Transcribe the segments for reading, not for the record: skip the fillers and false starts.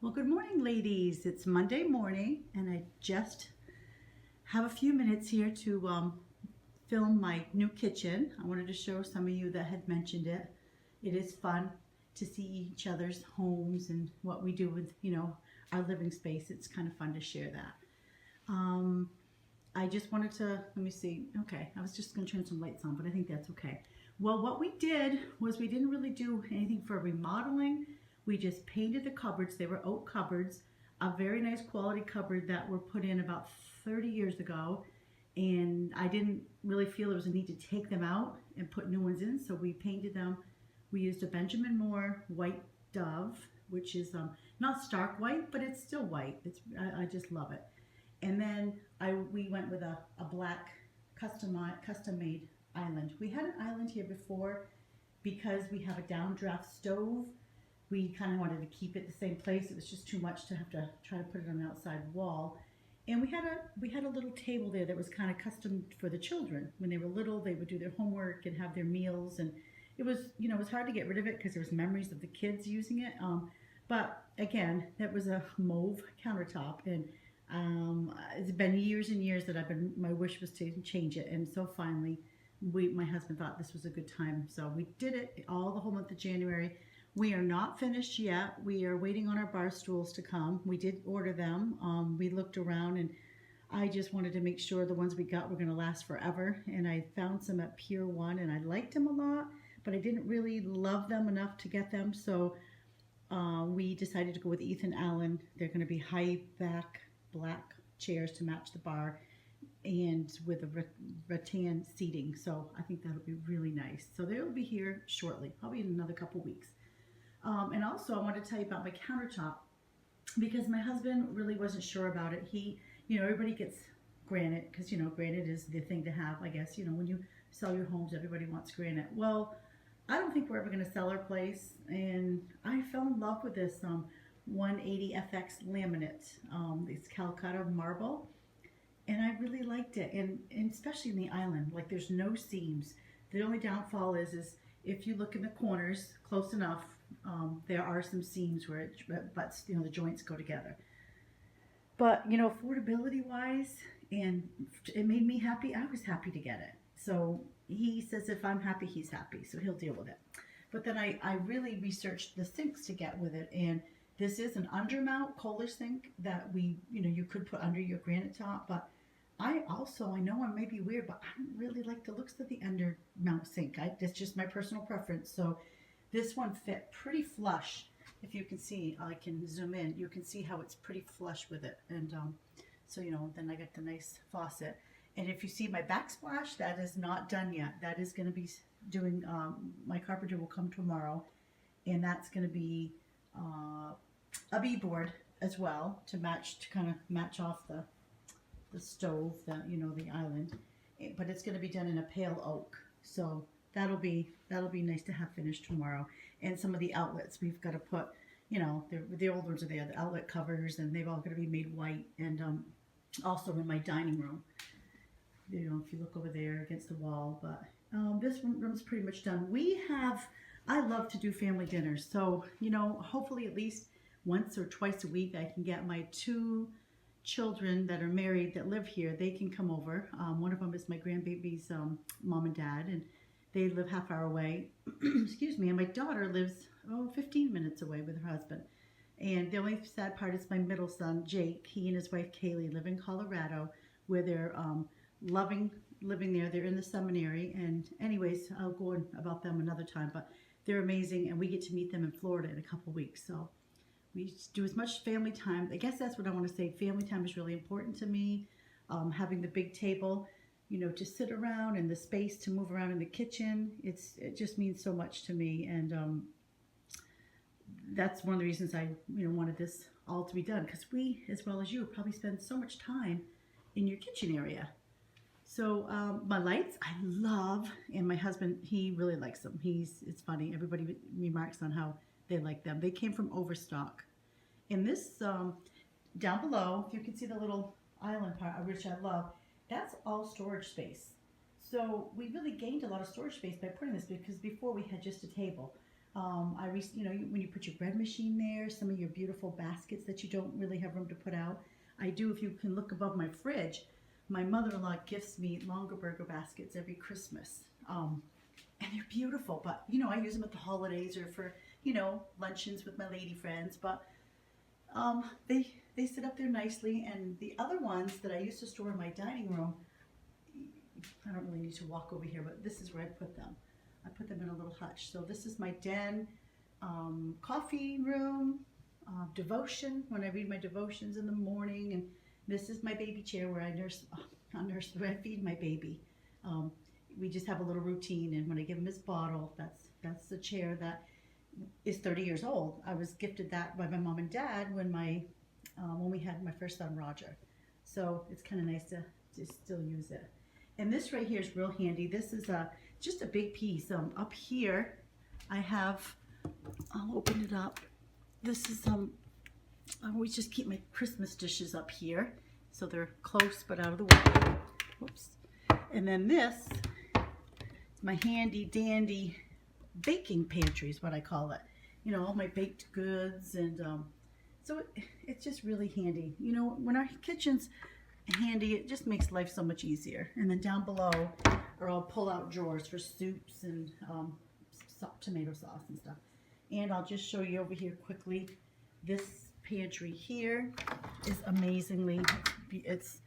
Well, good morning, ladies. It's Monday morning, and I just have a few minutes here to film my new kitchen. I wanted to show some of you that had mentioned it. It is fun to see each other's homes and what we do with, our living space. It's kind of fun to share that. Um, I just wanted to, let me see. Okay, I was just going to turn some lights on, but I think that's okay. Well, what we did was we didn't really do anything for remodeling. We just painted the cupboards. They were oak cupboards, a very nice quality cupboard that were put in about 30 years ago. And I didn't really feel there was a need to take them out and put new ones in, so we painted them. We used a Benjamin Moore white dove, which is not stark white, but it's still white. I just love it. And then we went with a black custom made island. We had an island here before because we have a downdraft stove. We kind of wanted to keep it the same place. It was just too much to have to try to put it on the outside wall. And we had a little table there that was kind of custom for the children. When they were little, they would do their homework and have their meals, and it was it was hard to get rid of it because there was memories of the kids using it. But again, that was a mauve countertop, and it's been years and years that my wish was to change it, and so finally, my husband thought this was a good time, so we did it all the whole month of January. We are not finished yet. We are waiting on our bar stools to come. We did order them. We looked around, and I just wanted to make sure the ones we got were going to last forever. And I found some at Pier 1, and I liked them a lot, but I didn't really love them enough to get them. So we decided to go with Ethan Allen. They're going to be high back black chairs to match the bar, and with a rattan seating. So I think that'll be really nice. So they'll be here shortly, probably in another couple weeks. And also, I want to tell you about my countertop because my husband really wasn't sure about it. Everybody gets granite because, granite is the thing to have, I guess. When you sell your homes, everybody wants granite. Well, I don't think we're ever going to sell our place. And I fell in love with this 180 FX laminate. It's Calcutta marble. And I really liked it. And especially in the island, like there's no seams. The only downfall is if you look in the corners close enough, there are some seams where the joints go together. But affordability wise, and it made me happy. I was happy to get it. So he says if I'm happy, he's happy. So he'll deal with it. But then I really researched the sinks to get with it, and this is an undermount Kohler sink that you could put under your granite top. But I know I may be weird, but I don't really like the looks of the undermount sink. That's just my personal preference. So this one fit pretty flush. If you can see, I can zoom in. You can see how it's pretty flush with it. And so, then I got the nice faucet. And if you see my backsplash, that is not done yet. That is going to be doing, my carpenter will come tomorrow. And that's going to be a beadboard as well to kind of match off the stove, the island. But it's going to be done in a pale oak. So that'll be nice to have finished tomorrow. And some of the outlets we've got to put, the old ones are there, the outlet covers, and they've all got to be made white. And also in my dining room, if you look over there against the wall. But this room's pretty much done. I love to do family dinners, so hopefully at least once or twice a week I can get my two children that are married that live here. They can come over. One of them is my grandbaby's mom and dad, and they live half hour away. Excuse me. And my daughter lives 15 minutes away with her husband. And the only sad part is my middle son, Jake. He and his wife, Kaylee, live in Colorado, where they're loving living there. They're in the seminary. And anyways, I'll go on about them another time. But they're amazing, and we get to meet them in Florida in a couple weeks. So we do as much family time. I guess that's what I want to say. Family time is really important to me. Having the big table, to sit around, and the space to move around in the kitchen. It just means so much to me. And that's one of the reasons I wanted this all to be done, because we, as well as you, probably spend so much time in your kitchen area. So my lights, I love, and my husband, he really likes them. It's funny, everybody remarks on how they like them. They came from Overstock. And this, down below, if you can see the little island part, which I love, that's all storage space. So we really gained a lot of storage space by putting this, because before we had just a table. When you put your bread machine there, some of your beautiful baskets that you don't really have room to put out. I do, if you can look above my fridge, my mother-in-law gifts me longer burger baskets every Christmas. And they're beautiful, but I use them at the holidays or for, luncheons with my lady friends, but they sit up there nicely. And the other ones that I used to store in my dining room, I don't really need to walk over here, but this is where I put them. I put them in a little hutch. So this is my den, coffee room, devotion, when I read my devotions in the morning, and this is my baby chair where I feed my baby. We just have a little routine, and when I give him his bottle, that's the chair that is 30 years old. I was gifted that by my mom and dad when we had my first son, Roger. So it's kind of nice to still use it. And this right here is real handy. This is just a big piece. Up here, I have, I'll open it up. This is, I always just keep my Christmas dishes up here, so they're close but out of the way. Whoops. And then this is my handy dandy baking pantry is what I call it. All my baked goods, and so it's just really handy. When our kitchen's handy, it just makes life so much easier. And then down below are all pull-out drawers for soups and tomato sauce and stuff. And I'll just show you over here quickly. This pantry here is amazingly, it's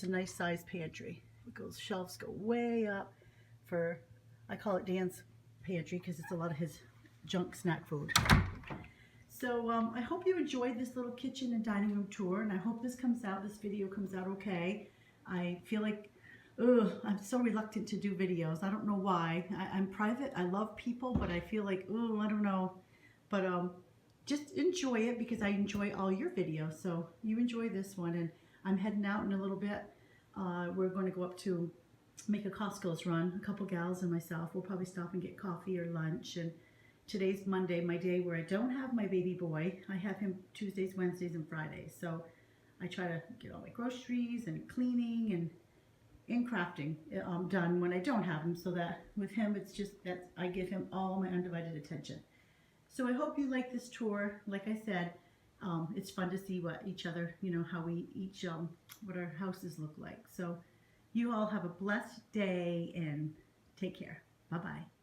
a nice size pantry. Shelves go way up for, I call it Dan's pantry because it's a lot of his junk snack food. So I hope you enjoyed this little kitchen and dining room tour, and I hope this video comes out okay. I feel like, I'm so reluctant to do videos. I don't know why. I'm private. I love people, but I feel like, I don't know. But just enjoy it because I enjoy all your videos. So you enjoy this one, and I'm heading out in a little bit. We're going to go up to make a Costco's run. A couple gals and myself. We'll probably stop and get coffee or lunch. And today's Monday, my day where I don't have my baby boy. I have him Tuesdays, Wednesdays, and Fridays. So I try to get all my groceries and cleaning and crafting done when I don't have him, so that with him it's just that I give him all my undivided attention. So I hope you like this tour. Like I said, it's fun to see what each other, how we each, what our houses look like. So you all have a blessed day and take care. Bye-bye.